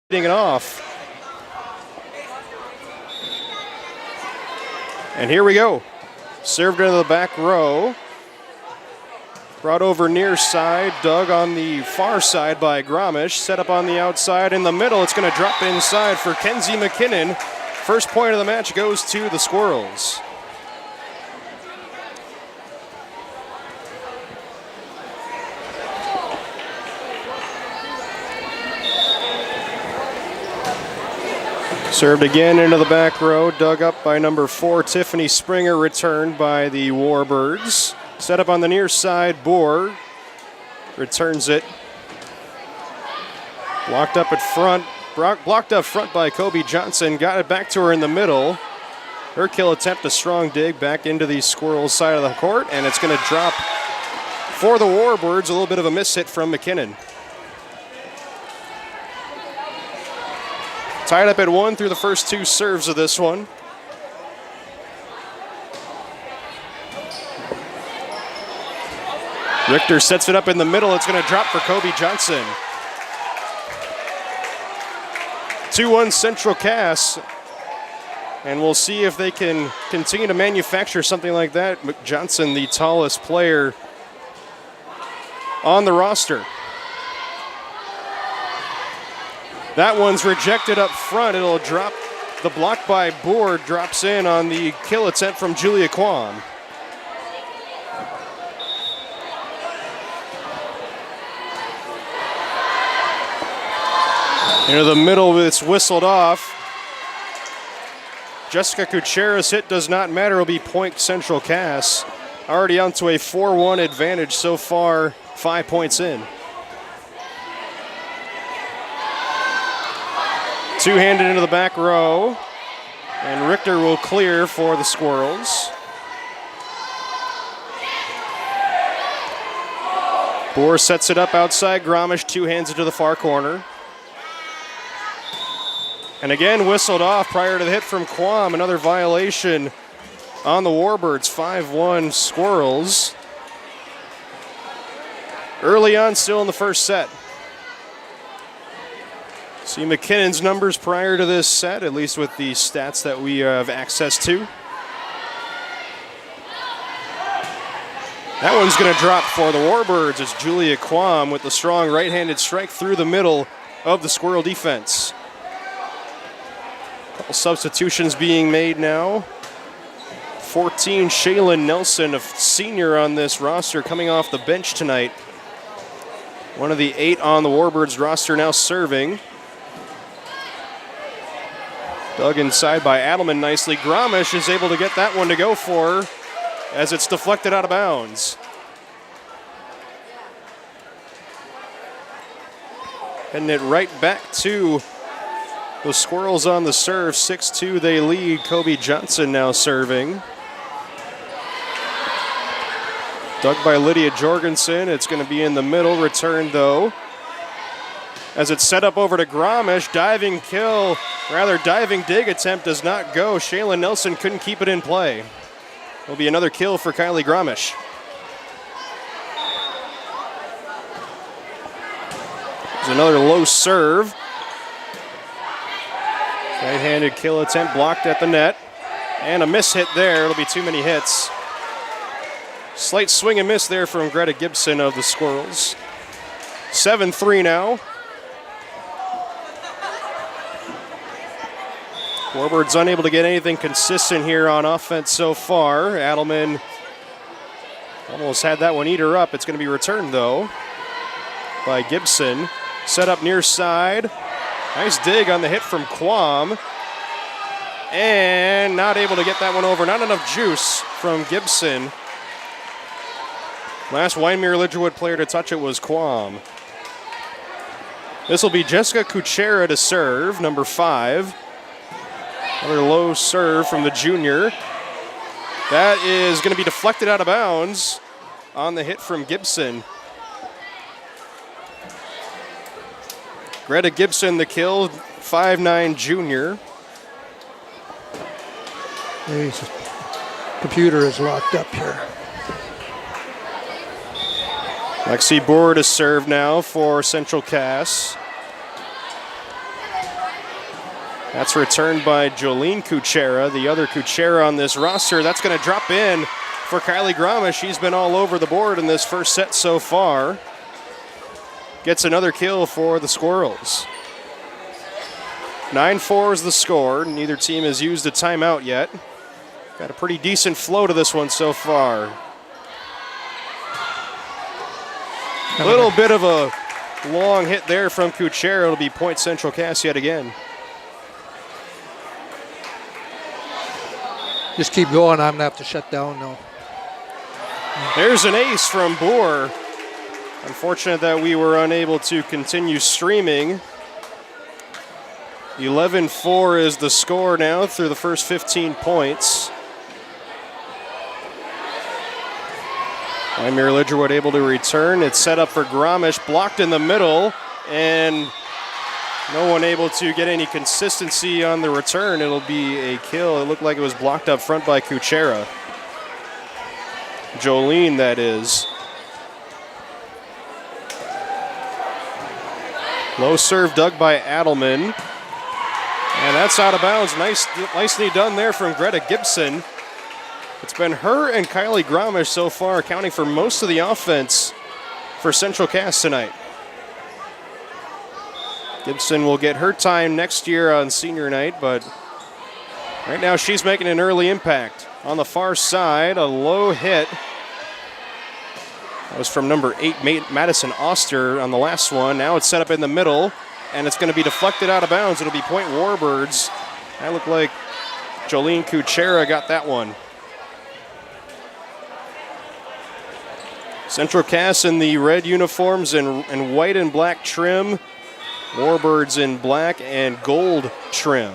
It off. And here we go. Served into the back row. Brought over near side. Dug on the far side by Gromish. Set up on the outside. In the middle, it's going to drop inside for Kenzie McKinnon. First point of the match goes to the Squirrels. Served again into the back row, dug up by number 4, Tiffany Springer, returned by the Warbirds. Set up on the near side, Boer returns it. Blocked up front by Kobe Johnson, got it back to her in the middle. Her kill attempt, a strong dig back into the Squirrels side of the court, and it's going to drop for the Warbirds. A little bit of a miss hit from McKinnon. Tied up at 1 through the first 2 serves of this one. Richter sets it up in the middle. It's going to drop for Kobe Johnson. 2-1 Central Cass. And we'll see if they can continue to manufacture something like that. Johnson, the tallest player on the roster. That one's rejected up front. It'll drop. The block by Board drops in on the kill attempt from Julia Kwam. Into the middle, it's whistled off. Jessica Kuchera's hit does not matter. It'll be point Central Cass. Already onto a 4-1 advantage so far, 5 points in. Two-handed into the back row, and Richter will clear for the Squirrels. Boer sets it up outside. Gromish two-hands it to the far corner. And again, whistled off prior to the hit from Kwam. Another violation on the Warbirds. 5-1 Squirrels. Early on, still in the first set. See McKinnon's numbers prior to this set, at least with the stats that we have access to. That one's going to drop for the Warbirds. It's Julia Kwam with the strong right-handed strike through the middle of the Squirrel defense. Couple substitutions being made now. 14, Shaylin Nelson, a senior on this roster, coming off the bench tonight. One of the 8 on the Warbirds roster now serving. Dug inside by Adelman nicely. Gromish is able to get that one to go for her as it's deflected out of bounds. Heading it right back to the Squirrels on the serve. 6-2 they lead. Kobe Johnson now serving. Dug by Lydia Jorgensen. It's going to be in the middle. Return though. As it's set up over to Gromish, diving dig attempt does not go. Shaylin Nelson couldn't keep it in play. Will be another kill for Kylie Gromish. There's another low serve. Right-handed kill attempt blocked at the net. And a miss hit there. It'll be too many hits. Slight swing and miss there from Greta Gibson of the Squirrels. 7-3 now. Warbirds unable to get anything consistent here on offense so far. Adelman almost had that one eat her up. It's going to be returned, though, by Gibson. Set up near side. Nice dig on the hit from Kwam. And not able to get that one over. Not enough juice from Gibson. Last Wyndmere Lidgerwood player to touch it was Kwam. This will be Jessica Kuchera to serve, number 5. Another low serve from the junior. That is going to be deflected out of bounds on the hit from Gibson. Greta Gibson, the kill, 5'9" junior. His computer is locked up here. Lexi Boer to serve now for Central Cass. That's returned by Jolene Kuchera, the other Kuchera on this roster. That's going to drop in for Kylie Grama. She's been all over the board in this first set so far. Gets another kill for the Squirrels. 9-4 is the score. Neither team has used a timeout yet. Got a pretty decent flow to this one so far. A little bit of a long hit there from Kuchera. It'll be point Central Cass yet again. Just keep going. I'm going to have to shut down now. There's an ace from Boer. Unfortunate that we were unable to continue streaming. 11-4 is the score now through the first 15 points. Wyndmere Lidgerwood able to return. It's set up for Gromish, blocked in the middle, and no one able to get any consistency on the return. It'll be a kill. It looked like it was blocked up front by Kuchera. Jolene, that is. Low serve dug by Adelman. And that's out of bounds. Nicely done there from Greta Gibson. It's been her and Kylie Gromish so far accounting for most of the offense for Central Cass tonight. Gibson will get her time next year on senior night, but right now she's making an early impact. On the far side, a low hit. That was from number 8, Madison Oster on the last one. Now it's set up in the middle, and it's going to be deflected out of bounds. It'll be point Warbirds. That looked like Jolene Kuchera got that one. Central Cass in the red uniforms and white and black trim. Warbirds in black and gold trim.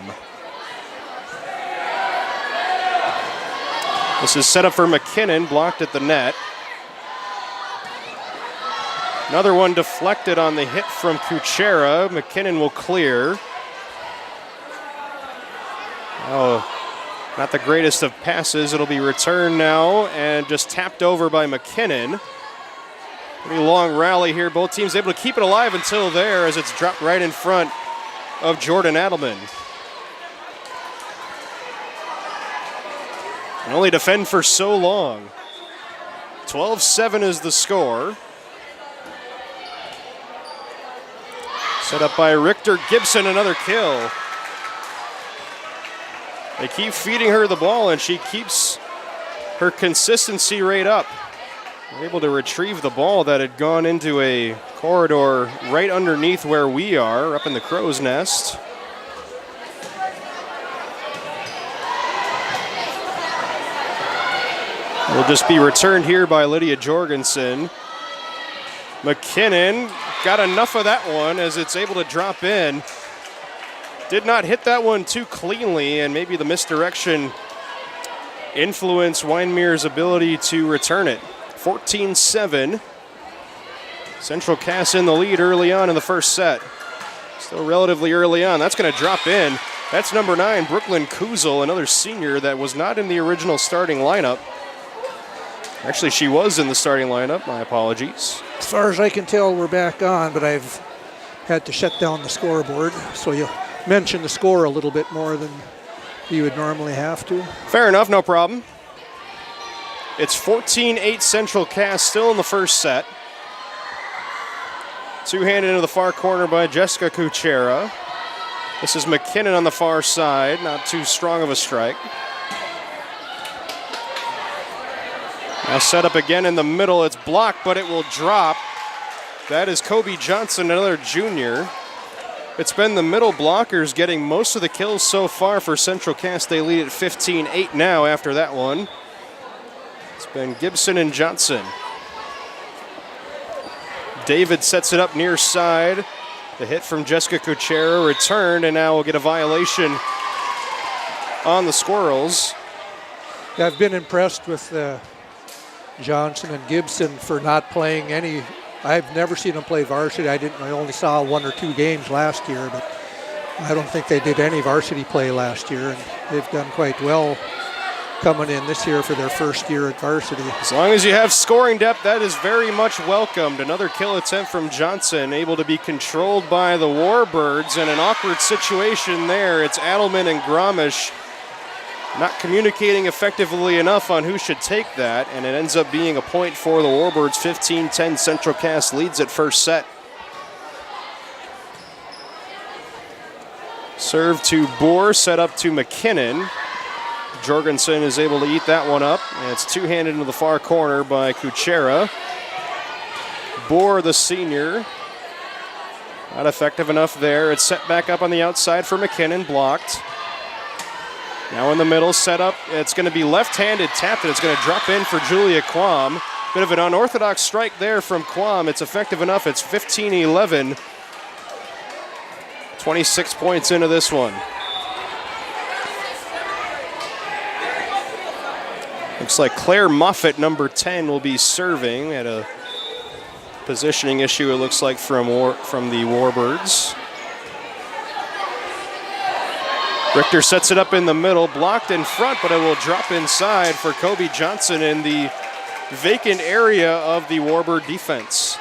This is set up for McKinnon, blocked at the net. Another one deflected on the hit from Kuchera. McKinnon will clear. Oh, not the greatest of passes. It'll be returned now and just tapped over by McKinnon. Pretty long rally here. Both teams able to keep it alive until there as it's dropped right in front of Jordan Adelman. And only defend for so long. 12-7 is the score. Set up by Richter Gibson, another kill. They keep feeding her the ball and she keeps her consistency rate up. We're able to retrieve the ball that had gone into a corridor right underneath where we are, up in the crow's nest. Will just be returned here by Lydia Jorgensen. McKinnon got enough of that one as it's able to drop in. Did not hit that one too cleanly, and maybe the misdirection influenced Wyndmere's ability to return it. 14-7. Central Cass in the lead early on in the first set. Still relatively early on. That's going to drop in. That's number 9, Brooklyn Kuzel, another senior that was not in the original starting lineup. Actually, she was in the starting lineup. My apologies. As far as I can tell, we're back on, but I've had to shut down the scoreboard, so you'll mention the score a little bit more than you would normally have to. Fair enough, no problem. It's 14-8 Central Cass, still in the first set. Two-handed into the far corner by Jessica Kuchera. This is McKinnon on the far side, not too strong of a strike. Now set up again in the middle. It's blocked, but it will drop. That is Kobe Johnson, another junior. It's been the middle blockers getting most of the kills so far for Central Cass. They lead at 15-8 now after that one. It's been Gibson and Johnson. David sets it up near side. The hit from Jessica Kuchera returned, and now we'll get a violation on the Squirrels. Yeah, I've been impressed with Johnson and Gibson for not playing any. I've never seen them play varsity. I only saw 1 or 2 games last year, but I don't think they did any varsity play last year, and they've done quite well coming in this year for their first year at varsity. As long as you have scoring depth, that is very much welcomed. Another kill attempt from Johnson, able to be controlled by the Warbirds in an awkward situation there. It's Adelman and Gromish not communicating effectively enough on who should take that, and it ends up being a point for the Warbirds. 15-10 Central Cass leads at first set. Serve to Bohr, set up to McKinnon. Jorgensen is able to eat that one up, and it's two-handed into the far corner by Kuchera. Bohr, the senior, not effective enough there. It's set back up on the outside for McKinnon, blocked. Now in the middle, set up. It's going to be left-handed tapped, and it's going to drop in for Julia Quam. Bit of an unorthodox strike there from Quam. It's effective enough. It's 15-11. 26 points into this one. Looks like Claire Moffett, number 10, will be serving at a positioning issue, it looks like, from the Warbirds. Richter sets it up in the middle, blocked in front, but it will drop inside for Kobe Johnson in the vacant area of the Warbird defense.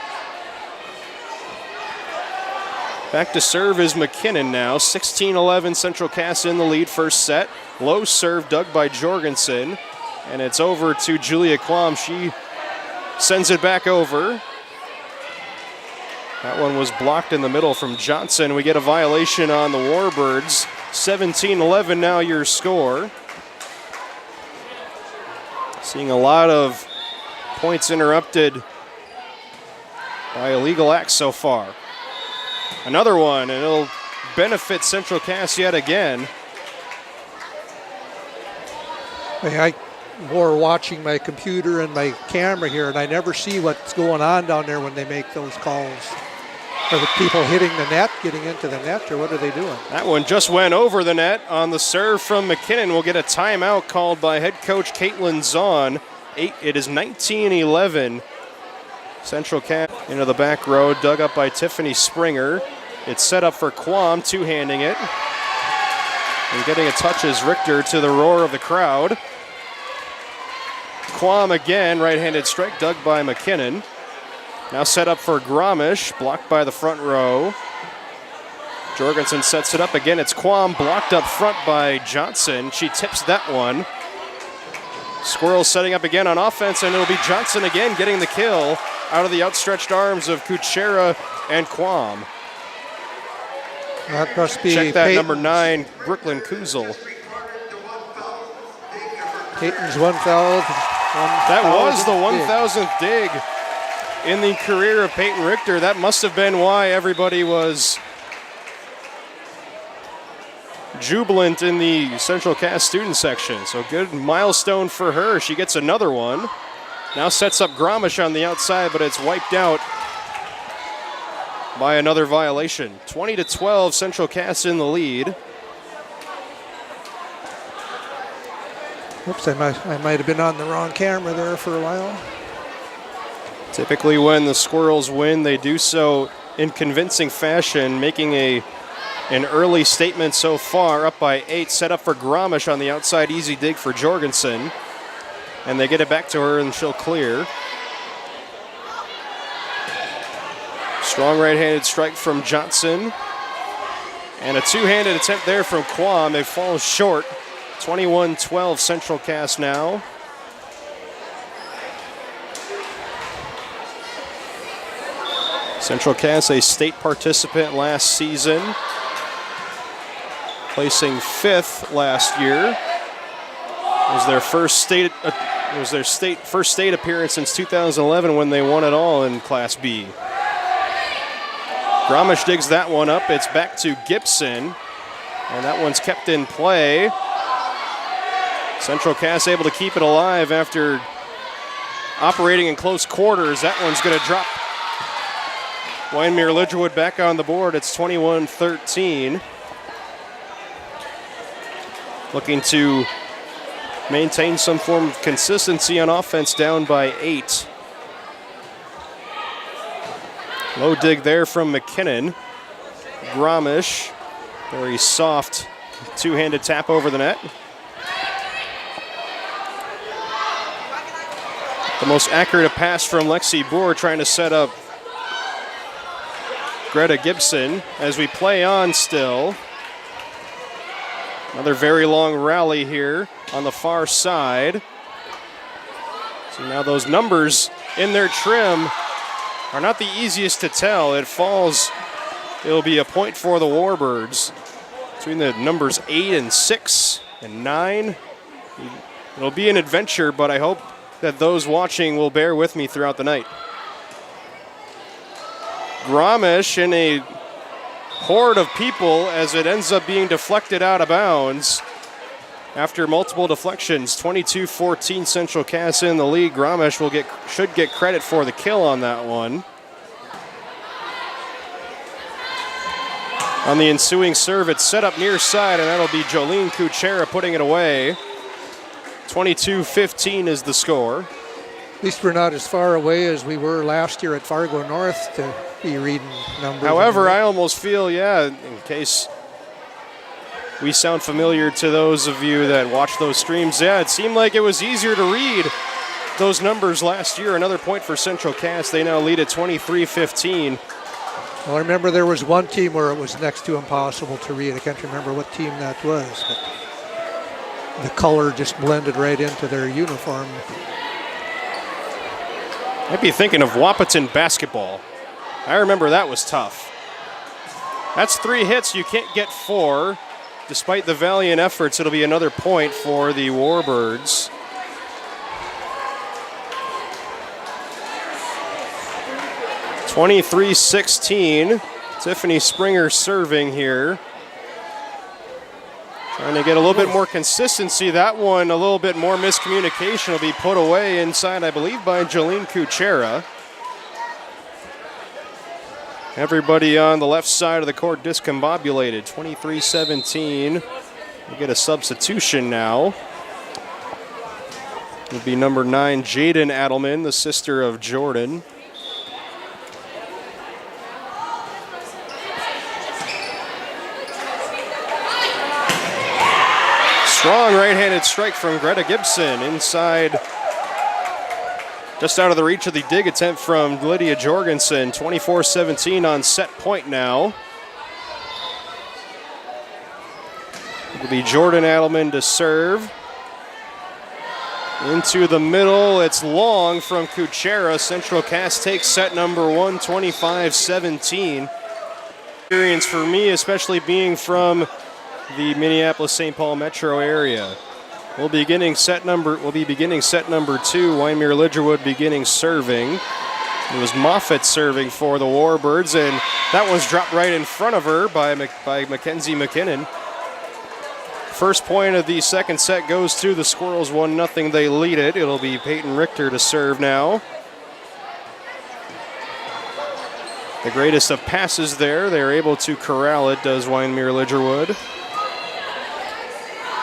Back to serve is McKinnon now. 16-11 Central Cass in the lead first set. Low serve dug by Jorgensen. And it's over to Julia Quam. She sends it back over. That one was blocked in the middle from Johnson. We get a violation on the Warbirds. 17-11 now your score. Seeing a lot of points interrupted by illegal acts so far. Another one, and it'll benefit Central Cass yet again. I'm more watching my computer and my camera here, and I never see what's going on down there when they make those calls. Are the people hitting the net, getting into the net, or what are they doing? That one just went over the net on the serve from McKinnon. We'll get a timeout called by head coach Caitlin Zahn. It is 19-11. Central Cass into the back row, dug up by Tiffany Springer. It's set up for Quam, two-handing it. And getting a touch is Richter to the roar of the crowd. Quam again, right-handed strike dug by McKinnon. Now set up for Gromish, blocked by the front row. Jorgensen sets it up again. It's Quam, blocked up front by Johnson. She tips that one. Squirrels setting up again on offense, and it'll be Johnson again getting the kill out of the outstretched arms of Kuchera and Quam. That must be Check that, Peyton's number 9, Brooklyn Kuzel. Peyton's 1,000. That was the 1,000th dig in the career of Peyton Richter. That must have been why everybody was jubilant in the Central Cass student section. So good milestone for her. She gets another one. Now sets up Gromish on the outside, but it's wiped out by another violation. 20-12, Central Cass in the lead. Oops, I might have been on the wrong camera there for a while. Typically when the Squirrels win, they do so in convincing fashion, making an early statement so far, up by 8, set up for Gromish on the outside, easy dig for Jorgensen. And they get it back to her and she'll clear. Strong right-handed strike from Johnson. And a two-handed attempt there from Quam. It falls short. 21-12 Central Cass now. Central Cass, a state participant last season, placing 5th last year. It was their first state appearance since 2011 when they won it all in Class B. Gromish digs that one up. It's back to Gibson, and that one's kept in play. Central Cass able to keep it alive after operating in close quarters. That one's going to drop. Wyndmere Lidgerwood back on the board. It's 21-13. Looking to maintain some form of consistency on offense, down by 8. Low dig there from McKinnon. Gromish, very soft two-handed tap over the net. The most accurate pass from Lexi Boer, trying to set up Greta Gibson as we play on still. Another very long rally here on the far side. So now those numbers in their trim are not the easiest to tell. It'll be a point for the Warbirds. Between the numbers 8 and 6 and 9, it'll be an adventure, but I hope that those watching will bear with me throughout the night. Gromish in a horde of people as it ends up being deflected out of bounds after multiple deflections. 22-14 Central Cass in the lead. Gromish should get credit for the kill on that one. On the ensuing serve, it's set up near side, and that'll be Jolene Kuchera putting it away. 22-15 is the score. At least we're not as far away as we were last year at Fargo North to be reading numbers. However, I almost feel, in case we sound familiar to those of you that watch those streams, it seemed like it was easier to read those numbers last year. Another point for Central Cass. They now lead at 23-15. Well, I remember there was one team where it was next to impossible to read. I can't remember what team that was, but the color just blended right into their uniform. I'd be thinking of Wahpeton basketball. I remember that was tough. That's 3 hits. You can't get 4. Despite the valiant efforts, it'll be another point for the Warbirds. (23-16). Tiffany Springer serving here. Trying to get a little bit more consistency. That one, a little bit more miscommunication, will be put away inside, I believe, by Jolene Kuchera. Everybody on the left side of the court discombobulated. 23-17. We get a substitution now. It'll be number 9, Jaden Adelman, the sister of Jordan. Strong right-handed strike from Greta Gibson inside, just out of the reach of the dig attempt from Lydia Jorgensen. 24-17 on set point now. It'll be Jordan Adelman to serve. Into the middle, it's long from Kuchera. Central Cass takes set number 1, 25-17. Experience for me, especially being from the Minneapolis-St. Paul metro area. We'll be beginning set number 2. Wyndmere Lidgerwood beginning serving. It was Moffitt serving for the Warbirds, and that one's dropped right in front of her by Mackenzie McKinnon. First point of the second set goes to the Squirrels, 1-0. They lead it. It'll be Peyton Richter to serve now. The greatest of passes there. They're able to corral it, does Wyndmere Lidgerwood.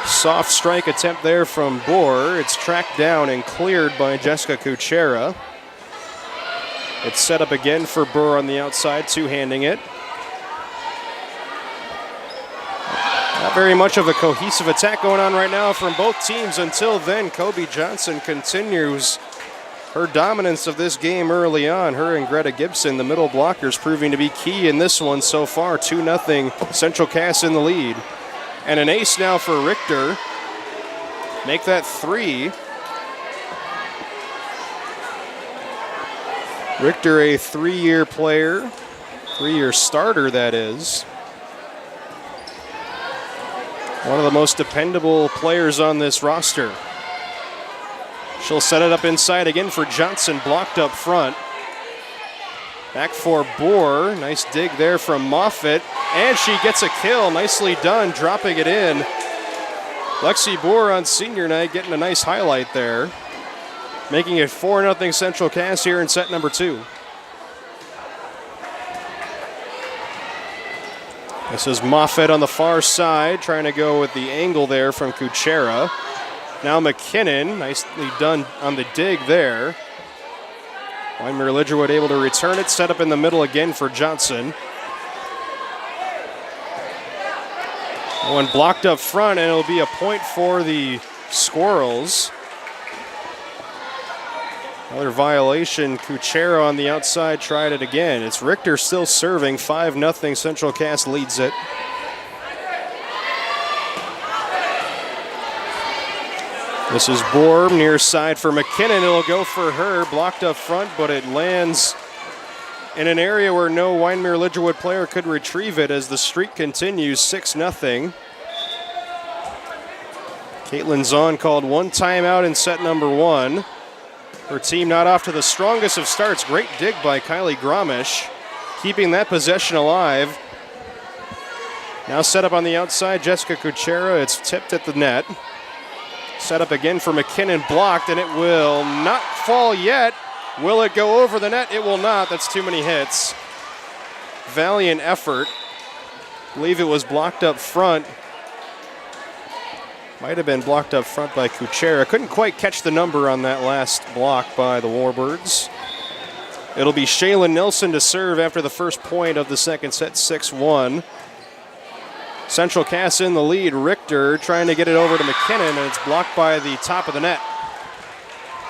Soft strike attempt there from Boer. It's tracked down and cleared by Jessica Kuchera. It's set up again for Boer on the outside, two-handing it. Not very much of a cohesive attack going on right now from both teams. Until then, Kobe Johnson continues her dominance of this game early on. Her and Greta Gibson, the middle blockers, proving to be key in this one so far. 2-0, Central Cass in the lead. And an ace now for Richter. Make that 3. Richter, a 3-year player. 3-year starter, that is. One of the most dependable players on this roster. She'll set it up inside again for Johnson, blocked up front. Back for Boer. Nice dig there from Moffitt. And she gets a kill. Nicely done, dropping it in. Lexi Boer on senior night getting a nice highlight there. Making it 4-0 Central Cass here in set number 2. This is Moffitt on the far side, trying to go with the angle there from Kuchera. Now McKinnon, nicely done on the dig there. Wyndmere Lidgerwood able to return it, set up in the middle again for Johnson. One blocked up front, and it'll be a point for the Squirrels. Another violation. Kuchera on the outside tried it again. It's Richter still serving. 5-0. Central Cass leads it. This is Borm near side for McKinnon. It'll go for her. Blocked up front, but it lands in an area where no Wyndmere Lidgerwood player could retrieve it as the streak continues. 6-0. Caitlin Zahn called one timeout in set number 1. Her team not off to the strongest of starts. Great dig by Kylie Gromish, keeping that possession alive. Now set up on the outside, Jessica Kuchera. It's tipped at the net. Set up again for McKinnon, blocked, and it will not fall yet. Will it go over the net? It will not. That's too many hits. Valiant effort. I believe it was blocked up front. Might have been blocked up front by Kuchera. Couldn't quite catch the number on that last block by the Warbirds. It'll be Shaylin Nelson to serve after the first point of the second set, 6-1. Central Cass in the lead. Richter trying to get it over to McKinnon, and it's blocked by the top of the net.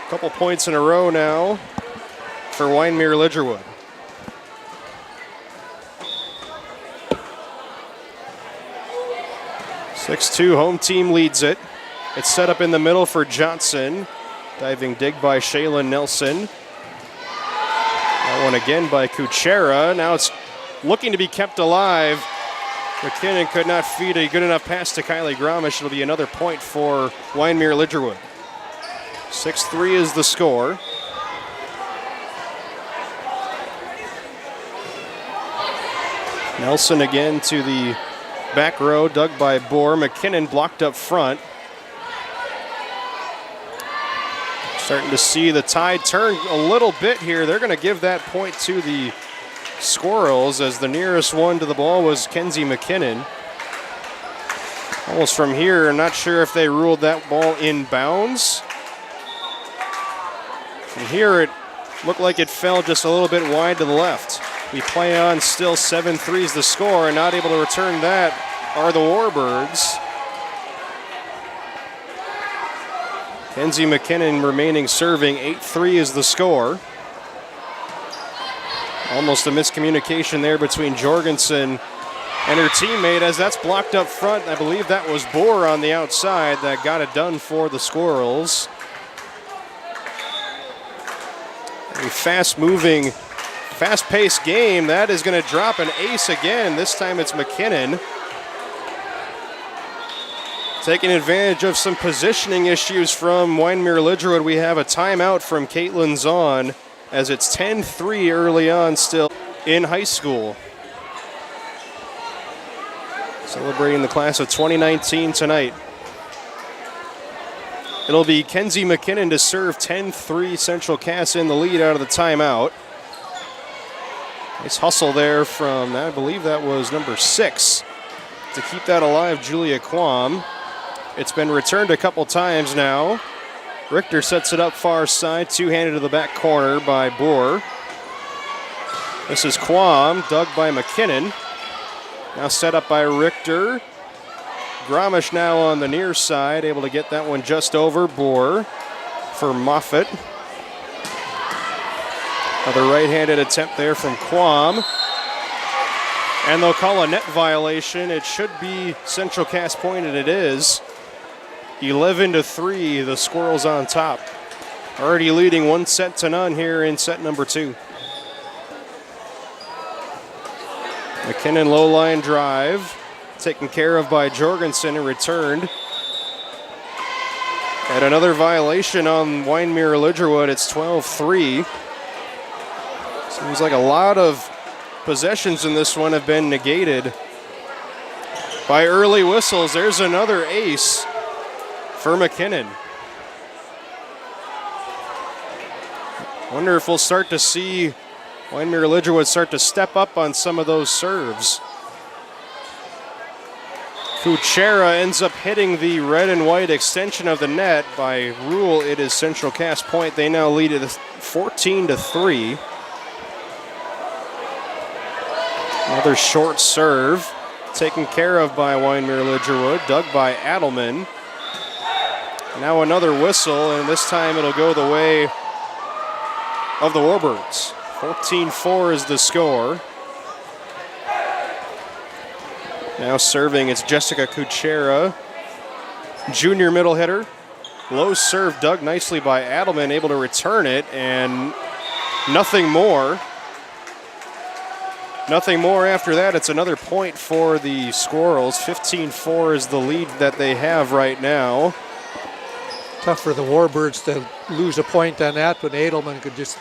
A couple points in a row now for Wyndmere Lidgerwood. (6-2) home team leads it. It's set up in the middle for Johnson. Diving dig by Shaylin Nelson. That one again by Kuchera. Now it's looking to be kept alive. McKinnon could not feed a good enough pass to Kylie Gromish. It'll be another point for Wyndmere Lidgerwood. 6-3 is the score. Nelson again to the back row, dug by Bohr. McKinnon blocked up front. Starting to see the tide turn a little bit here. They're going to give that point to the Squirrels, as the nearest one to the ball was Kenzie McKinnon. Almost from here, I'm not sure if they ruled that ball in bounds. From here, it looked like it fell just a little bit wide to the left. We play on still. 7-3 is the score, and not able to return that are the Warbirds. Kenzie McKinnon remaining serving. 8-3 is the score. Almost a miscommunication there between Jorgensen and her teammate, as that's blocked up front. I believe that was Bohr on the outside that got it done for the Squirrels. A fast-moving, fast-paced game. That is going to drop an ace again. This time it's McKinnon. Taking advantage of some positioning issues from Wyndmere Lidgerwood, we have a timeout from Caitlin Zahn, as it's 10-3 early on still in high school. Celebrating the class of 2019 tonight. It'll be Kenzie McKinnon to serve. 10-3 Central Cass in the lead out of the timeout. Nice hustle there from, I believe that was number 6. To keep that alive, Julia Quam. It's been returned a couple times now. Richter sets it up far side, two-handed to the back corner by Bohr. This is Quam, dug by McKinnon. Now set up by Richter. Gromish now on the near side, able to get that one just over. Bohr for Moffitt. Another right-handed attempt there from Quam. And they'll call a net violation. It should be Central Cass point, and it is. 11-3, the Squirrels on top. Already leading 1-0 here in set number 2. McKinnon low line drive, taken care of by Jorgensen and returned. And another violation on Wyndmere Lidgerwood. It's 12-3. Seems like a lot of possessions in this one have been negated by early whistles. There's another ace for McKinnon. Wonder if we'll start to see Wyndmere Lidgerwood start to step up on some of those serves. Kuchera ends up hitting the red and white extension of the net. By rule, it is Central Cass point. They now lead it 14-3. Another short serve taken care of by Wyndmere Lidgerwood, dug by Adelman. Now another whistle, and this time it'll go the way of the Warbirds. 14-4 is the score. Now serving, it's Jessica Kuchera, junior middle hitter. Low serve dug nicely by Adelman, able to return it, and nothing more. Nothing more after that. It's another point for the Squirrels. 15-4 is the lead that they have right now. Tough for the Warbirds to lose a point on that when Adelman could just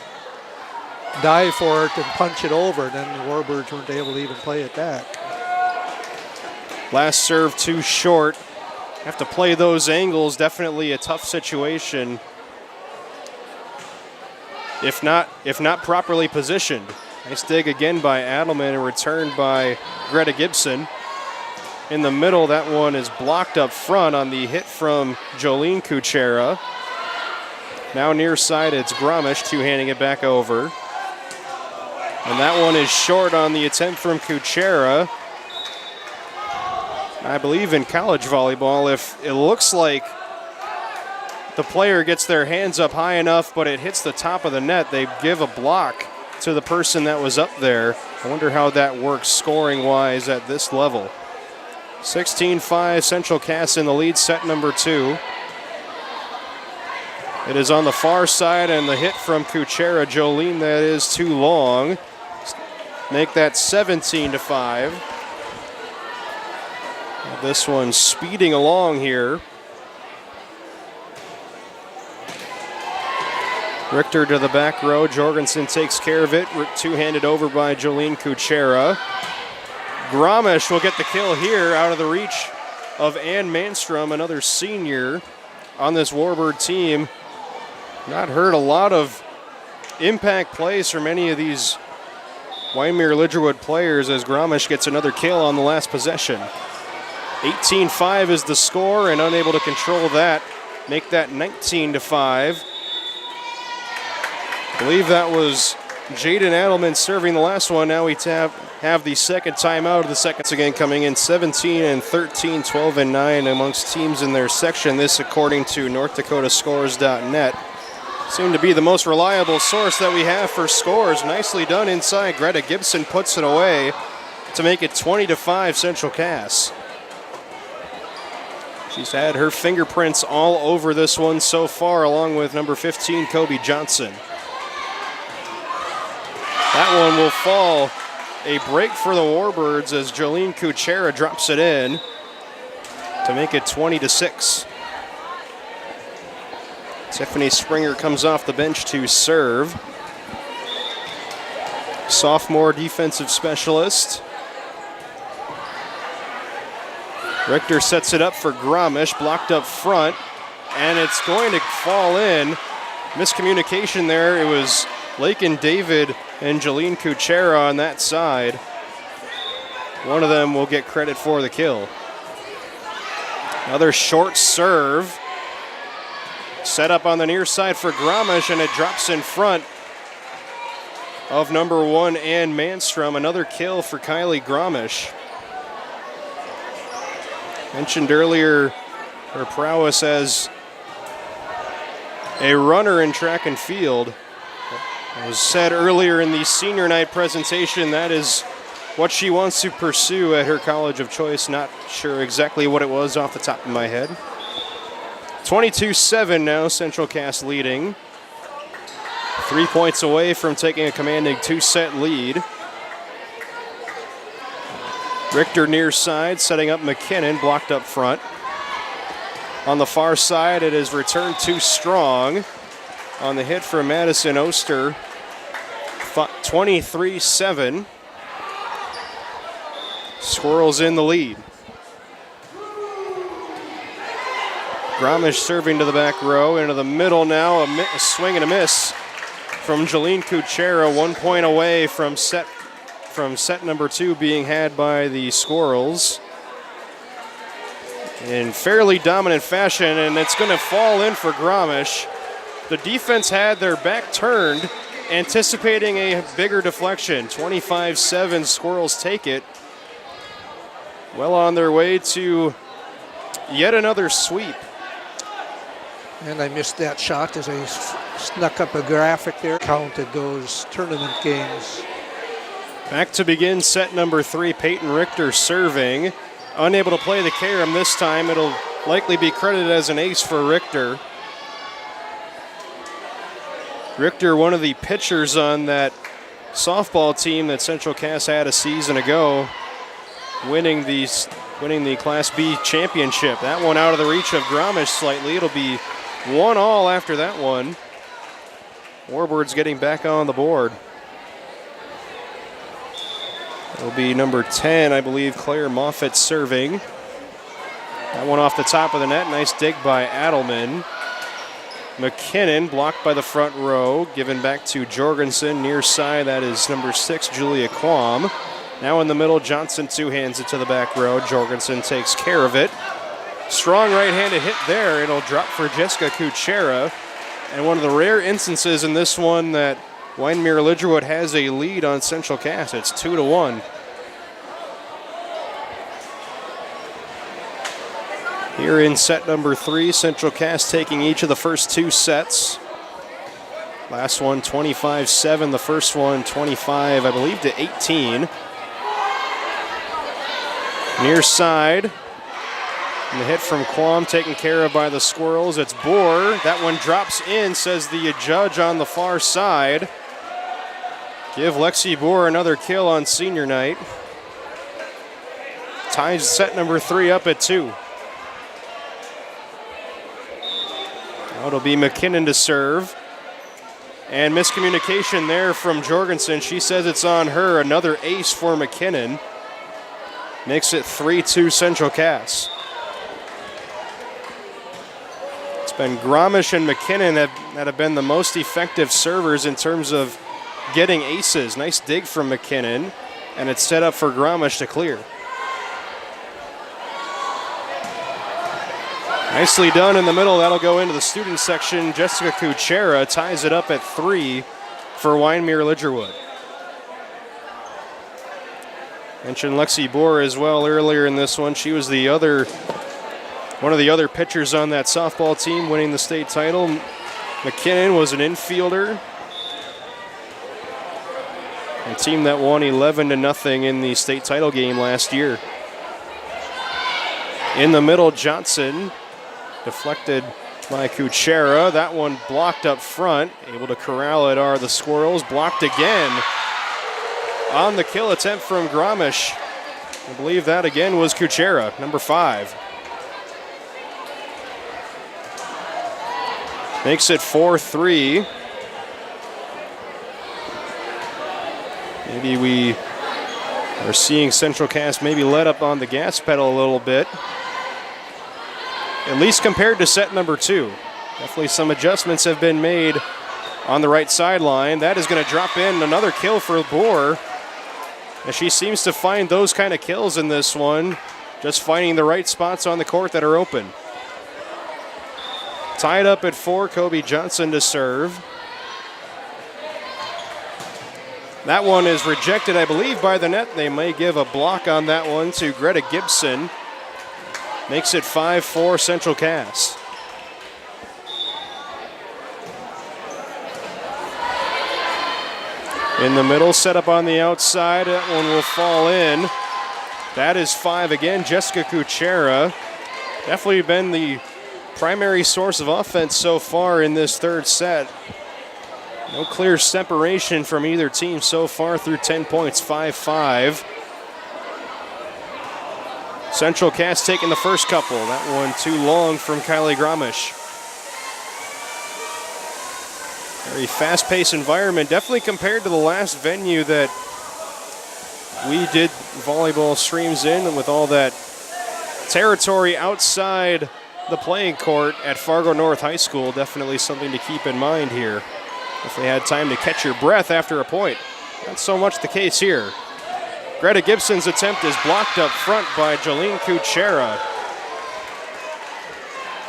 dive for it and punch it over, and then the Warbirds weren't able to even play it back. Last serve too short. Have to play those angles. Definitely a tough situation. If not properly positioned. Nice dig again by Adelman and returned by Greta Gibson. In the middle, that one is blocked up front on the hit from Jolene Kuchera. Now near side, it's Gromish two-handing it back over. And that one is short on the attempt from Kuchera. I believe in college volleyball, if it looks like the player gets their hands up high enough but it hits the top of the net, they give a block to the person that was up there. I wonder how that works scoring-wise at this level. 16-5, Central Cass in the lead, set number 2. It is on the far side, and the hit from Kuchera, Jolene, that is too long. Make that 17-5. This one speeding along here. Richter to the back row. Jorgensen takes care of it. Two-handed over by Jolene Kuchera. Gromish will get the kill here out of the reach of Ann Manstrom, another senior on this Warbird team. Not heard a lot of impact plays from any of these Wyndmere Lidgerwood players as Gromish gets another kill on the last possession. 18-5 is the score, and unable to control that. Make that 19-5. I believe that was Jaden Adelman serving the last one. Now we have the second timeout of the seconds again coming in. 17-13, 12-9 amongst teams in their section. This according to NorthDakotaScores.net. Seem to be the most reliable source that we have for scores. Nicely done inside. Greta Gibson puts it away to make it 20-5 Central Cass. She's had her fingerprints all over this one so far, along with number 15, Kobe Johnson. That one will fall. A break for the Warbirds as Jolene Kuchera drops it in to make it 20-6. Tiffany Springer comes off the bench to serve. Sophomore defensive specialist. Richter sets it up for Gromish, blocked up front, and it's going to fall in. Miscommunication there. It was Lakin David and Jolene Kuchera on that side. One of them will get credit for the kill. Another short serve. Set up on the near side for Gromish, and it drops in front of number 1, Ann Manstrom. Another kill for Kylie Gromish. Mentioned earlier her prowess as a runner in track and field. As said earlier in the senior night presentation, that is what she wants to pursue at her college of choice. Not sure exactly what it was off the top of my head. 22-7 now, Central Cass leading. 3 points away from taking a commanding 2-set lead. Richter near side, setting up McKinnon, blocked up front. On the far side, it is returned too strong on the hit from Madison Oster. 23-7. Squirrels in the lead. Gromish serving to the back row, into the middle now, a swing and a miss from Jolene Kuchera, 1 point away from set number 2 being had by the Squirrels in fairly dominant fashion, and it's going to fall in for Gromish. The defense had their back turned, anticipating a bigger deflection. 25-7, Squirrels take it. Well on their way to yet another sweep. And I missed that shot as I Snuck up a graphic there, counted those tournament games. Back to begin set number 3, Peyton Richter serving. Unable to play the carom this time. It'll likely be credited as an ace for Richter. Richter, one of the pitchers on that softball team that Central Cass had a season ago, winning the Class B championship. That one out of the reach of Gromish slightly. It'll be 1-1 after that one. Warbirds getting back on the board. It'll be number 10, I believe, Claire Moffitt serving. That one off the top of the net. Nice dig by Adelman. McKinnon blocked by the front row. Given back to Jorgensen near side. That is number 6, Julia Quam. Now in the middle, Johnson two-hands it to the back row. Jorgensen takes care of it. Strong right-handed hit there. It'll drop for Jessica Kuchera. And one of the rare instances in this one that Wyndmere Lidgerwood has a lead on Central Cass. It's 2-1. Here in set number 3, Central Cass taking each of the first 2 sets. Last one 25-7, the first one 25, I believe, to 18. Near side. And the hit from Quam taken care of by the Squirrels. It's Bohr. That one drops in, says the judge on the far side. Give Lexi Bohr another kill on senior night. Ties set number 3 up at 2. Now it'll be McKinnon to serve. And miscommunication there from Jorgensen. She says it's on her. Another ace for McKinnon. Makes it 3-2 Central Cass. It's been Gromish and McKinnon that have been the most effective servers in terms of getting aces. Nice dig from McKinnon, and it's set up for Gromish to clear. Nicely done in the middle. That'll go into the student section. Jessica Kuchera ties it up at 3 for Wyndmere Lidgerwood. Mentioned Lexi Bohr as well earlier in this one. She was one of the other pitchers on that softball team winning the state title. McKinnon was an infielder. A team that won 11-0 in the state title game last year. In the middle, Johnson deflected by Kuchera. That one blocked up front. Able to corral it are the Squirrels. Blocked again on the kill attempt from Gromish. I believe that again was Kuchera, number 5. Makes it 4-3. Maybe we are seeing Central Cass maybe let up on the gas pedal a little bit. At least compared to set number 2. Definitely some adjustments have been made on the right sideline. That is going to drop in another kill for Bohr. And she seems to find those kind of kills in this one. Just finding the right spots on the court that are open. Tied up at 4, Kobe Johnson to serve. That one is rejected, I believe, by the net. They may give a block on that one to Greta Gibson. Makes it 5-4 Central Cass. In the middle, set up on the outside. That one will fall in. That is 5 again. Jessica Kuchera. Definitely been the primary source of offense so far in this third set. No clear separation from either team so far through 10 points, 5-5. Central Cass taking the first couple. That one too long from Kylie Gromish. Very fast-paced environment, definitely compared to the last venue that we did volleyball streams in, and with all that territory outside the playing court at Fargo North High School. Definitely something to keep in mind here. If they had time to catch your breath after a point. Not so much the case here. Greta Gibson's attempt is blocked up front by Jolene Kuchera.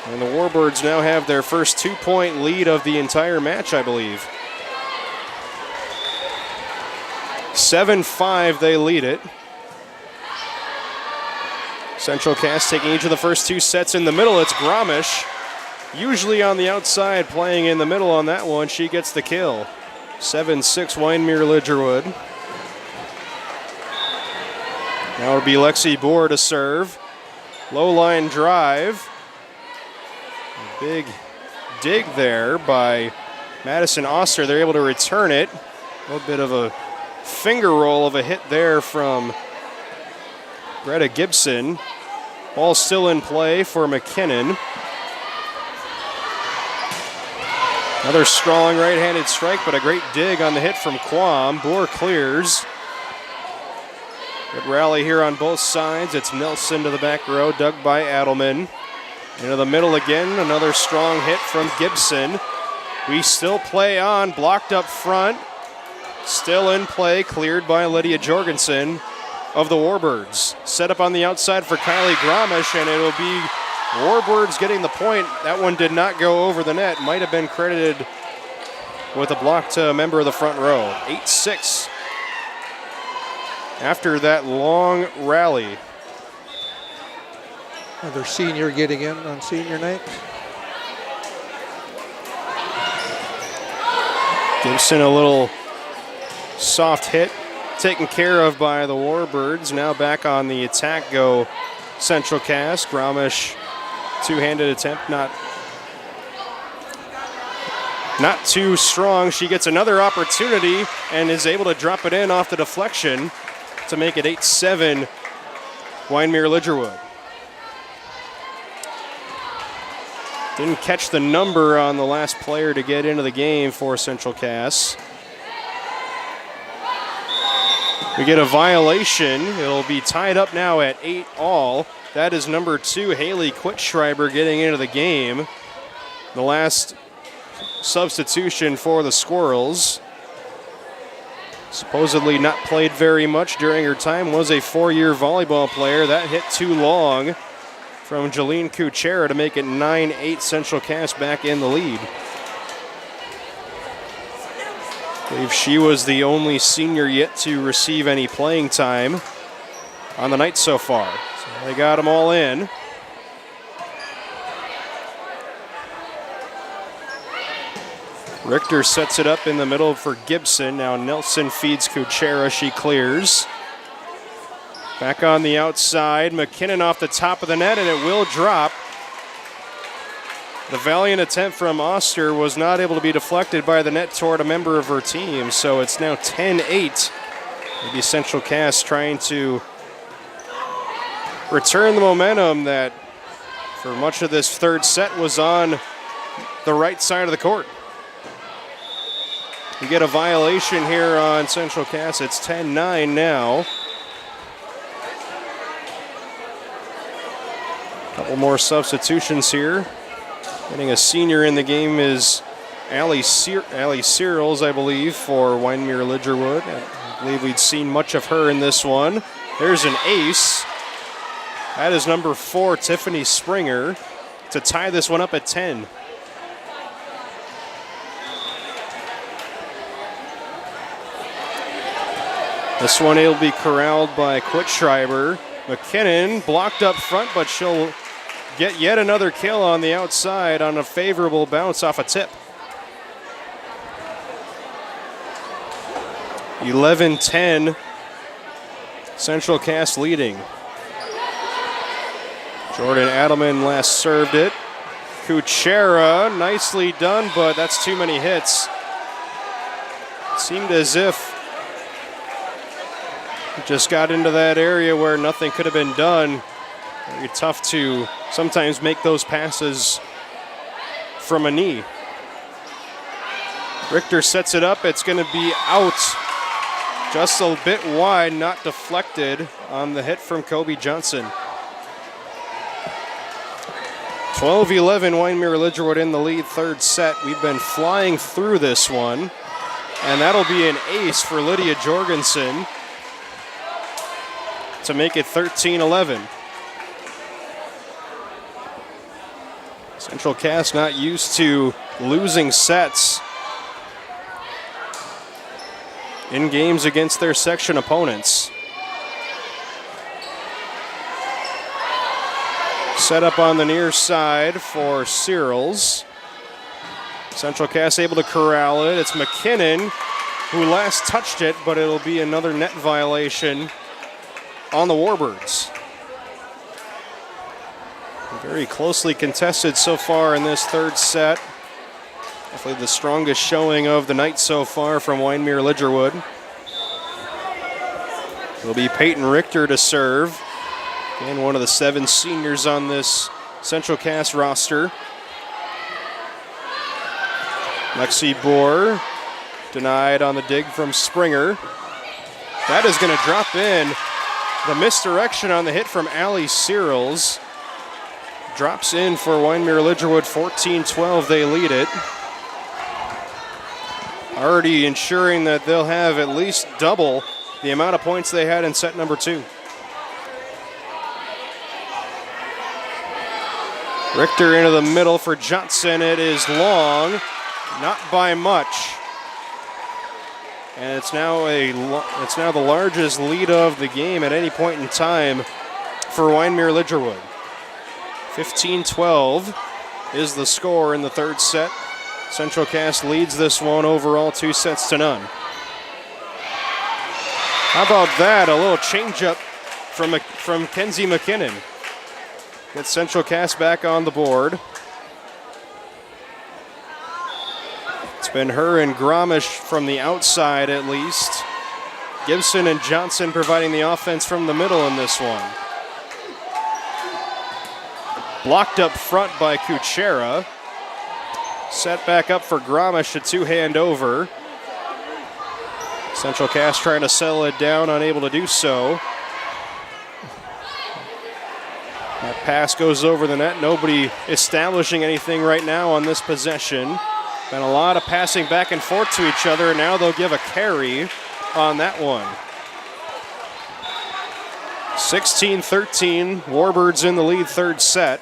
And the Warbirds now have their first 2-point lead of the entire match, I believe. 7-5, they lead it. Central Cass taking each of the first 2 sets in the middle. It's Gromish. usually on the outside, playing in the middle on that one. She gets the kill. 7-6 Wyndmere Lidgerwood. Now it'll be Lexi Bohr to serve. Low line drive. A big dig there by Madison Oster. They're able to return it. A little bit of a finger roll of a hit there from Greta Gibson. Ball still in play for McKinnon. Another strong right-handed strike, but a great dig on the hit from Quam. Bohr clears. Good rally here on both sides. It's Nelson to the back row, dug by Adelman. Into the middle again, another strong hit from Gibson. We still play on, blocked up front. Still in play, cleared by Lydia Jorgensen of the Warbirds. Set up on the outside for Kylie Gromish, and it'll be Warbirds getting the point. That one did not go over the net. Might have been credited with a block to a member of the front row. 8-6 after that long rally. Another senior getting in on senior night. Gibson a little soft hit taken care of by the Warbirds. Now back on the attack go Central Cass. Gromish two-handed attempt, not too strong. She gets another opportunity and is able to drop it in off the deflection to make it 8-7 Wyndmere Lidgerwood. Didn't catch the number on the last player to get into the game for Central Cass. We get a violation. It'll be tied up now at 8-all. That is number 2, Haley Quitschreiber, getting into the game. The last substitution for the Squirrels. Supposedly not played very much during her time, was a 4-year volleyball player. That hit too long from Jolene Kuchera to make it 9-8 Central Cass back in the lead. I believe she was the only senior yet to receive any playing time on the night so far. So they got them all in. Richter sets it up in the middle for Gibson. Now Nelson feeds Kuchera. She clears. Back on the outside. McKinnon off the top of the net, and it will drop. The valiant attempt from Oster was not able to be deflected by the net toward a member of her team, so it's now 10-8. Maybe Central Cass trying to return the momentum that for much of this third set was on the right side of the court. We get a violation here on Central Cass. It's 10-9 now. Couple more substitutions here. Getting a senior in the game is Allie Searles, I believe, for Wyndmere Lidgerwood. I believe we'd seen much of her in this one. There's an ace. That is number 4, Tiffany Springer, to tie this one up at 10. This one will be corralled by Quitschreiber. McKinnon blocked up front, but she'll get yet another kill on the outside on a favorable bounce off a tip. 11-10, Central Cass leading. Jordan Adelman last served it. Kuchera, nicely done, but that's too many hits. It seemed as if it just got into that area where nothing could have been done. Very tough to sometimes make those passes from a knee. Richter sets it up. It's going to be out just a bit wide, not deflected on the hit from Kobe Johnson. 12-11, Wyndmere Lidgerwood in the lead, third set. We've been flying through this one, and that'll be an ace for Lydia Jorgensen to make it 13-11. Central Cass not used to losing sets in games against their section opponents. Set up on the near side for Searles. Central Cass able to corral it. It's McKinnon who last touched it, but it'll be another net violation on the Warbirds. Very closely contested so far in this third set. Definitely the strongest showing of the night so far from Wyndmere Lidgerwood. It'll be Peyton Richter to serve. Again, one of the 7 seniors on this Central Cass roster. Lexi Bohr denied on the dig from Springer. That is going to drop in. The misdirection on the hit from Allie Searles. Drops in for Wyndmere Lidgerwood, 14-12, they lead it. Already ensuring that they'll have at least double the amount of points they had in set number 2. Richter into the middle for Johnson. It is long, not by much. And it's now the largest lead of the game at any point in time for Wyndmere Lidgerwood. 15-12 is the score in the third set. Central Cass leads this one overall 2-0. How about that? A little changeup from Kenzie McKinnon. Gets Central Cass back on the board. It's been her and Gromish from the outside at least. Gibson and Johnson providing the offense from the middle in this one. Blocked up front by Kuchera. Set back up for Gromish, a 2-hand over. Central Cass trying to settle it down, unable to do so. That pass goes over the net. Nobody establishing anything right now on this possession. Been a lot of passing back and forth to each other, and now they'll give a carry on that one. 16-13, Warbirds in the lead third set.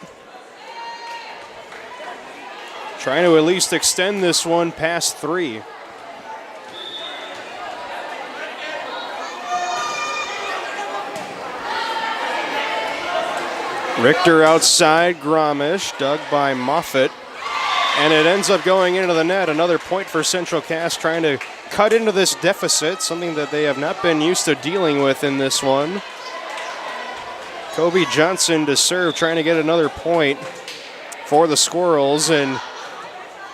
Trying to at least extend this one past 3. Richter outside, Gromish, dug by Moffitt. And it ends up going into the net. Another point for Central Cass, trying to cut into this deficit, something that they have not been used to dealing with in this one. Kobe Johnson to serve, trying to get another point for the Squirrels and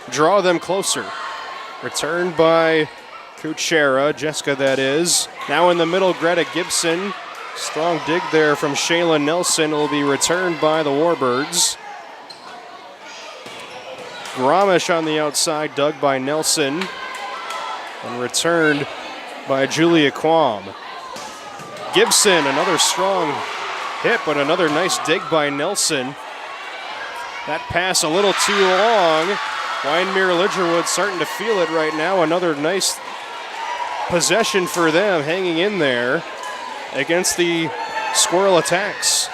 draw them closer. Returned by Kuchera, Jessica that is. Now in the middle, Greta Gibson. Strong dig there from Shayla Nelson, will be returned by the Warbirds. Gromish on the outside, dug by Nelson, and returned by Julia Quam. Gibson, another strong hit, but another nice dig by Nelson. That pass a little too long. Wyndmere Lidgerwood starting to feel it right now. Another nice possession for them, hanging in there against the Squirrel attacks.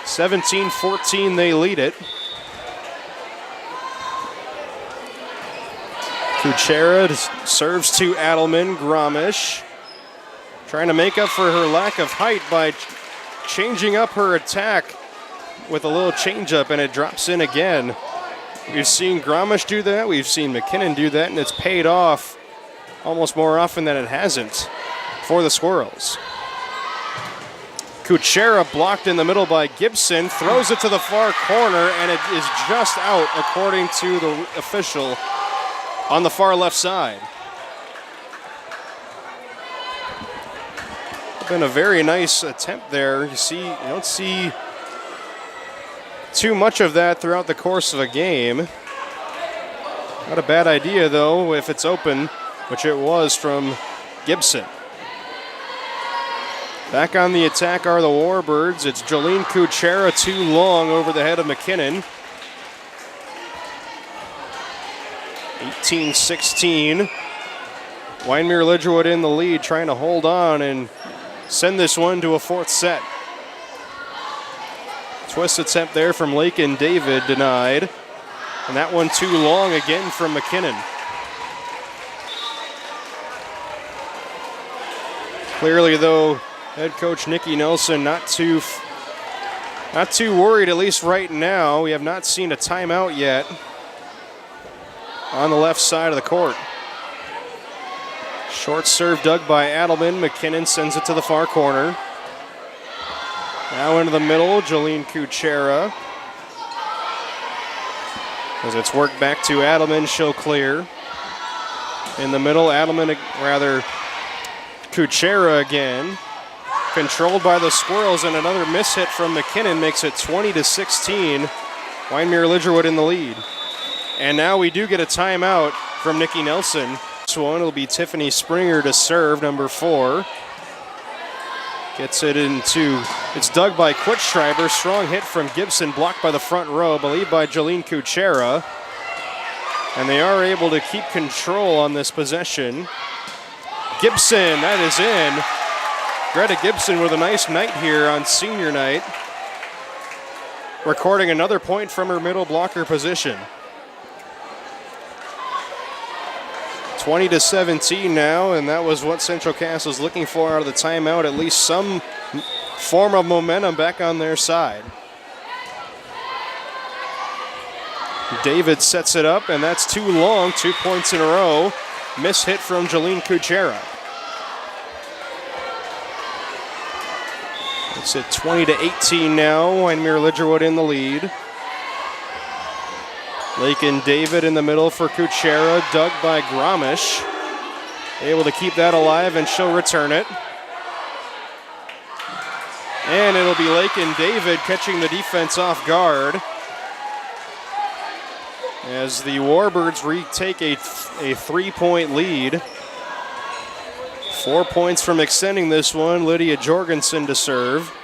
17-14, they lead it. Kuchera serves to Adelman. Gromish trying to make up for her lack of height by changing up her attack with a little changeup, and it drops in again. We've seen Gromish do that. We've seen McKinnon do that, and it's paid off almost more often than it hasn't for the Squirrels. Kuchera blocked in the middle by Gibson, throws it to the far corner, and it is just out according to the official on the far left side. Been a very nice attempt there. You don't see too much of that throughout the course of a game. Not a bad idea though if it's open, which it was from Gibson. Back on the attack are the Warbirds. It's Jolene Kuchera, too long over the head of McKinnon. 18-16. Wyndmere Lidgerwood in the lead, trying to hold on and send this one to a fourth set. Twist attempt there from Lake and David, denied. And that one too long again from McKinnon. Clearly though, head coach Nikki Nelson not too Not too worried, at least right now. We have not seen a timeout yet on the left side of the court. Short serve dug by Adelman. McKinnon sends it to the far corner. Now into the middle, Jolene Kuchera. As it's worked back to Adelman, she'll clear. In the middle, Kuchera again. Controlled by the Squirrels, and another mishit from McKinnon makes it 20-16. Wyndmere Lidgerwood in the lead. And now we do get a timeout from Nikki Nelson. This one will be Tiffany Springer to serve, number 4. Gets it into, it's dug by Quittschreiber. Strong hit from Gibson, blocked by the front row, believed by Jolene Kuchera. And they are able to keep control on this possession. Gibson, that is in. Greta Gibson with a nice night here on senior night. Recording another point from her middle blocker position. 20-17 now, and that was what Central Cass was looking for out of the timeout. At least some form of momentum back on their side. David sets it up, and that's too long. 2 points in a row. Miss hit from Jolene Kuchera. It's at 20-18 now. Wyndmere Lidgerwood in the lead. Lakin David in the middle for Kuchera, dug by Gromish. Able to keep that alive, and she'll return it. And it'll be Lakin David catching the defense off guard, as the Warbirds retake a 3-point lead. 4 points from extending this one. Lydia Jorgensen to serve.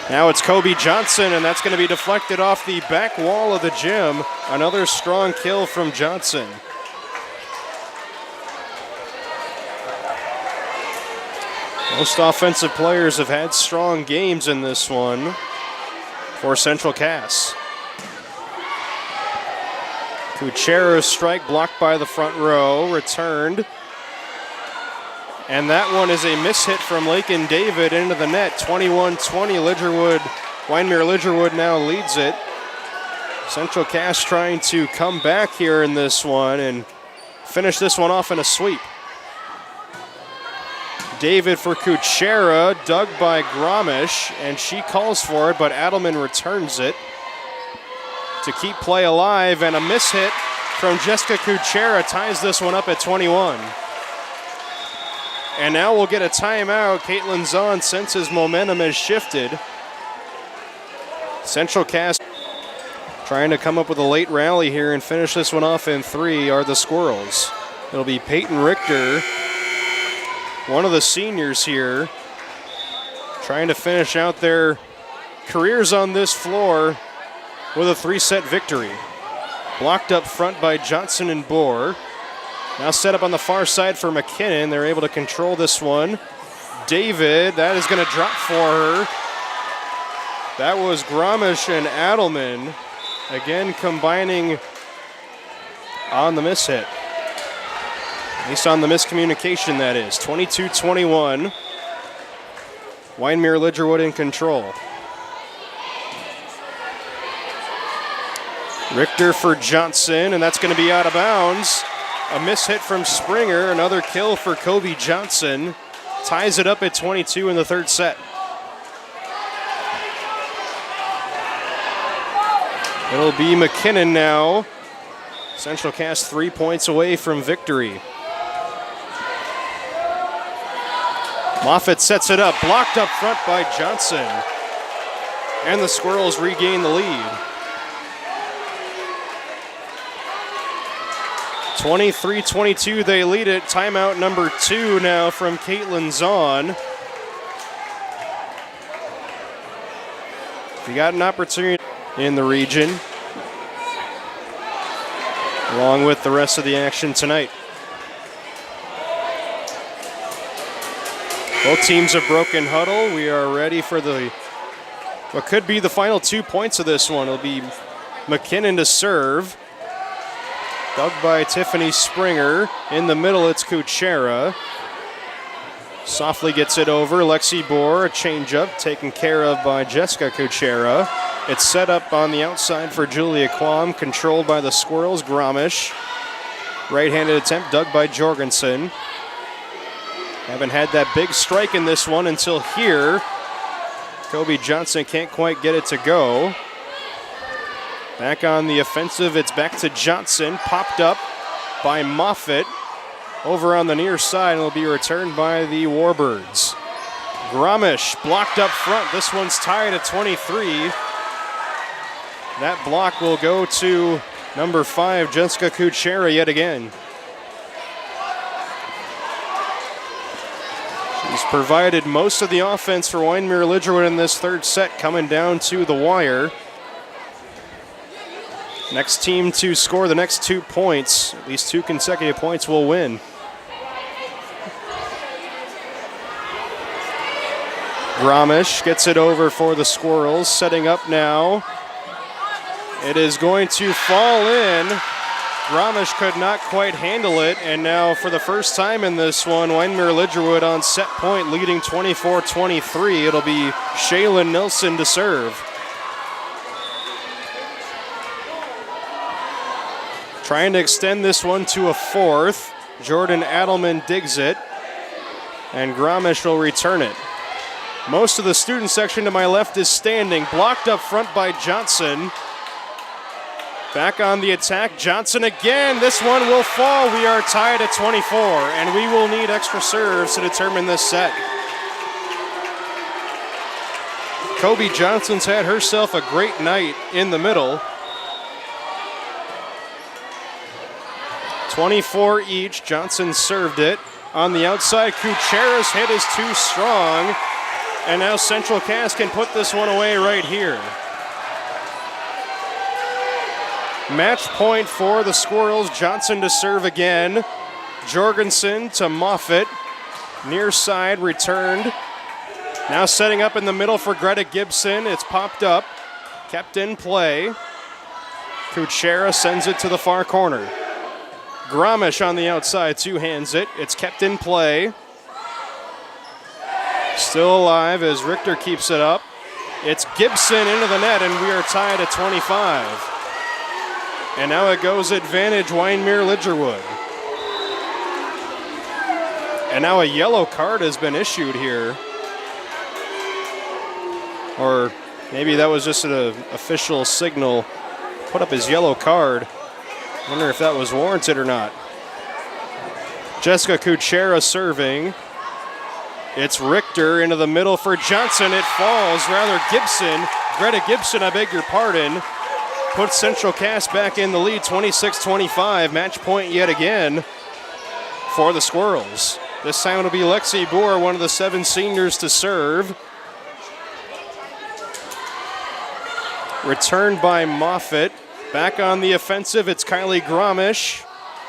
Now it's Kobe Johnson, and that's going to be deflected off the back wall of the gym. Another strong kill from Johnson. Most offensive players have had strong games in this one for Central Cass. Kuchera's strike blocked by the front row, returned. And that one is a mishit from Lakin David into the net. 21-20, Wyndmere Lidgerwood now leads it. Central Cass trying to come back here in this one and finish this one off in a sweep. David for Kuchera, dug by Gromish, and she calls for it, but Adelman returns it to keep play alive, and a mishit from Jessica Kuchera ties this one up at 21. And now we'll get a timeout. Caitlin Zahn senses momentum has shifted. Central Cass trying to come up with a late rally here and finish this one off in 3 are the Squirrels. It'll be Peyton Richter, one of the seniors here, trying to finish out their careers on this floor with a 3-set victory. Blocked up front by Johnson and Bohr. Now set up on the far side for McKinnon. They're able to control this one. David, that is going to drop for her. That was Gromish and Adelman, again combining on the mishit. At least on the miscommunication, that is. 22-21. Wyndmere Lidgerwood in control. Richter for Johnson, and that's going to be out of bounds. A mishit from Springer, another kill for Kobe Johnson. Ties it up at 22 in the third set. It'll be McKinnon now. Central Cass 3 points away from victory. Moffitt sets it up, blocked up front by Johnson. And the Squirrels regain the lead. 23-22, they lead it. Timeout number 2 now from Caitlin Zahn. We got an opportunity in the region, along with the rest of the action tonight. Both teams have broken huddle. We are ready for what could be the final 2 points of this one. It'll be McKinnon to serve. Dug by Tiffany Springer. In the middle, it's Kuchera. Softly gets it over. Lexi Bohr, a changeup taken care of by Jessica Kuchera. It's set up on the outside for Julia Quam, controlled by the Squirrels. Gromish. Right-handed attempt dug by Jorgensen. Haven't had that big strike in this one until here. Kobe Johnson can't quite get it to go. Back on the offensive, it's back to Johnson. Popped up by Moffitt. Over on the near side, and will be returned by the Warbirds. Gromish blocked up front. This one's tied at 23. That block will go to number 5, Jessica Kuchera, yet again. She's provided most of the offense for Wyndmere Lidgerwood in this third set, coming down to the wire. Next team to score the next 2 points, at least 2 consecutive points, will win. Gromish gets it over for the Squirrels, setting up now. It is going to fall in. Gromish could not quite handle it, and now for the first time in this one, Wyndmere Lidgerwood on set point, leading 24-23. It'll be Shaylin Nilsson to serve. Trying to extend this one to a fourth. Jordan Adelman digs it, and Gromish will return it. Most of the student section to my left is standing, blocked up front by Johnson. Back on the attack, Johnson again. This one will fall. We are tied at 24, and we will need extra serves to determine this set. Kobe Johnson's had herself a great night in the middle. 24 each. Johnson served it. On the outside, Kuchera's hit is too strong. And now Central Cass can put this one away right here. Match point for the Squirrels. Johnson to serve again. Jorgensen to Moffitt. Near side returned. Now setting up in the middle for Greta Gibson. It's popped up. Kept in play. Kuchera sends it to the far corner. Gromish on the outside, two-hands it. It's kept in play. Still alive as Richter keeps it up. It's Gibson into the net, and we are tied at 25. And now it goes advantage Wyndmere Lidgerwood. And now a yellow card has been issued here. Or maybe that was just an official signal. Put up his yellow card. Wonder if that was warranted or not. Jessica Kuchera serving. It's Richter into the middle for Johnson. It falls, rather Gibson. Greta Gibson, I beg your pardon. Puts Central Cass back in the lead, 26-25. Match point yet again for the Squirrels. This time it'll be Lexi Bohr, one of the 7 seniors to serve. Returned by Moffitt. Back on the offensive, it's Kylie Gromish.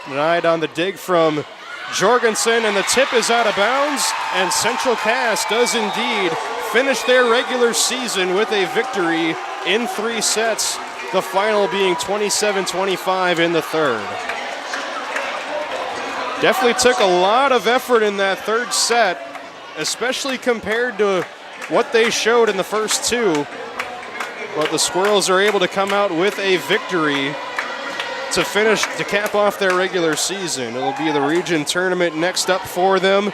Denied on the dig from Jorgensen, and the tip is out of bounds, and Central Cass does indeed finish their regular season with a victory in 3 sets, the final being 27-25 in the third. Definitely took a lot of effort in that third set, especially compared to what they showed in the first 2. But the Squirrels are able to come out with a victory to finish, to cap off their regular season. It'll be the region tournament next up for them.